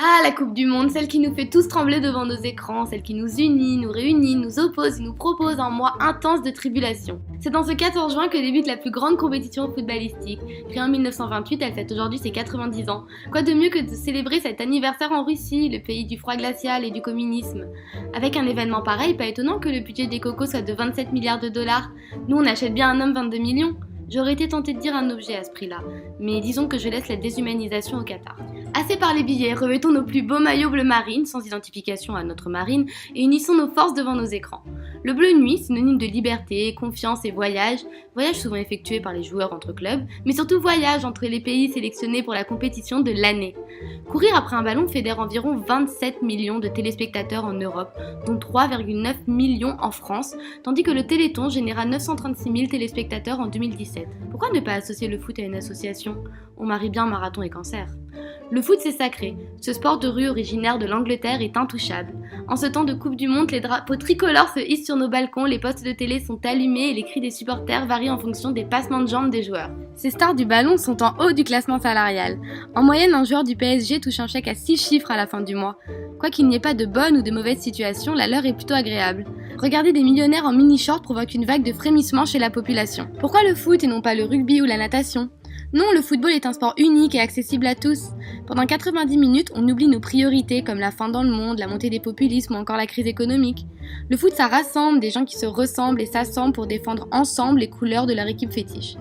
Ah, la Coupe du Monde, celle qui nous fait tous trembler devant nos écrans, celle qui nous unit, nous réunit, nous oppose et nous propose un mois intense de tribulation. C'est dans ce 14 juin que débute la plus grande compétition footballistique. Créée en 1928, elle fête aujourd'hui ses 90 ans. Quoi de mieux que de célébrer cet anniversaire en Russie, le pays du froid glacial et du communisme. Avec un événement pareil, pas étonnant que le budget des cocos soit de 27 milliards de dollars. Nous, on achète bien un homme 22 millions. J'aurais été tentée de dire un objet à ce prix-là, mais disons que je laisse la déshumanisation au Qatar. Assez par les billets, revêtons nos plus beaux maillots bleu marine, sans identification à notre marine, et unissons nos forces devant nos écrans. Le bleu nuit, synonyme de liberté, confiance et voyage souvent effectué par les joueurs entre clubs, mais surtout voyage entre les pays sélectionnés pour la compétition de l'année. Courir après un ballon fédère environ 27 millions de téléspectateurs en Europe, dont 3,9 millions en France, tandis que le Téléthon généra 936 000 téléspectateurs en 2017. Pourquoi ne pas associer le foot à une association ? On marie bien marathon et cancer. Le foot, c'est sacré. Ce sport de rue originaire de l'Angleterre est intouchable. En ce temps de Coupe du Monde, les drapeaux tricolores se hissent sur nos balcons, les postes de télé sont allumés et les cris des supporters varient en fonction des passements de jambes des joueurs. Ces stars du ballon sont en haut du classement salarial. En moyenne, un joueur du PSG touche un chèque à 6 chiffres à la fin du mois. Quoi qu'il n'y ait pas de bonne ou de mauvaise situation, la leur est plutôt agréable. Regarder des millionnaires en mini-short provoque une vague de frémissement chez la population. Pourquoi le foot et non pas le rugby ou la natation ? Non, le football est un sport unique et accessible à tous. Pendant 90 minutes, on oublie nos priorités comme la faim dans le monde, la montée des populismes ou encore la crise économique. Le foot, ça rassemble des gens qui se ressemblent et s'assemblent pour défendre ensemble les couleurs de leur équipe fétiche.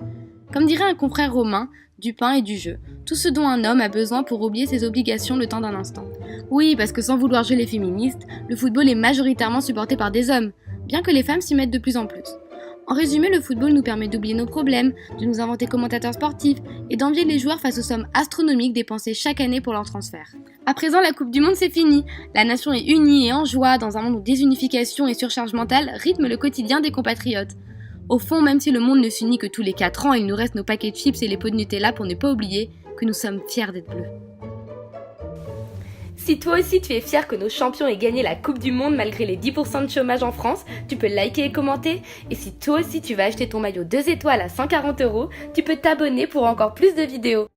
Comme dirait un confrère romain, du pain et du jeu, tout ce dont un homme a besoin pour oublier ses obligations le temps d'un instant. Oui, parce que sans vouloir jouer les féministes, le football est majoritairement supporté par des hommes, bien que les femmes s'y mettent de plus en plus. En résumé, le football nous permet d'oublier nos problèmes, de nous inventer commentateurs sportifs et d'envier les joueurs face aux sommes astronomiques dépensées chaque année pour leur transfert. À présent, la Coupe du Monde, c'est fini. La nation est unie et en joie dans un monde où désunification et surcharge mentale rythment le quotidien des compatriotes. Au fond, même si le monde ne s'unit que tous les 4 ans, il nous reste nos paquets de chips et les pots de Nutella pour ne pas oublier que nous sommes fiers d'être bleus. Si toi aussi tu es fier que nos champions aient gagné la Coupe du Monde malgré les 10% de chômage en France, tu peux liker et commenter. Et si toi aussi tu vas acheter ton maillot 2 étoiles à 140 €, tu peux t'abonner pour encore plus de vidéos.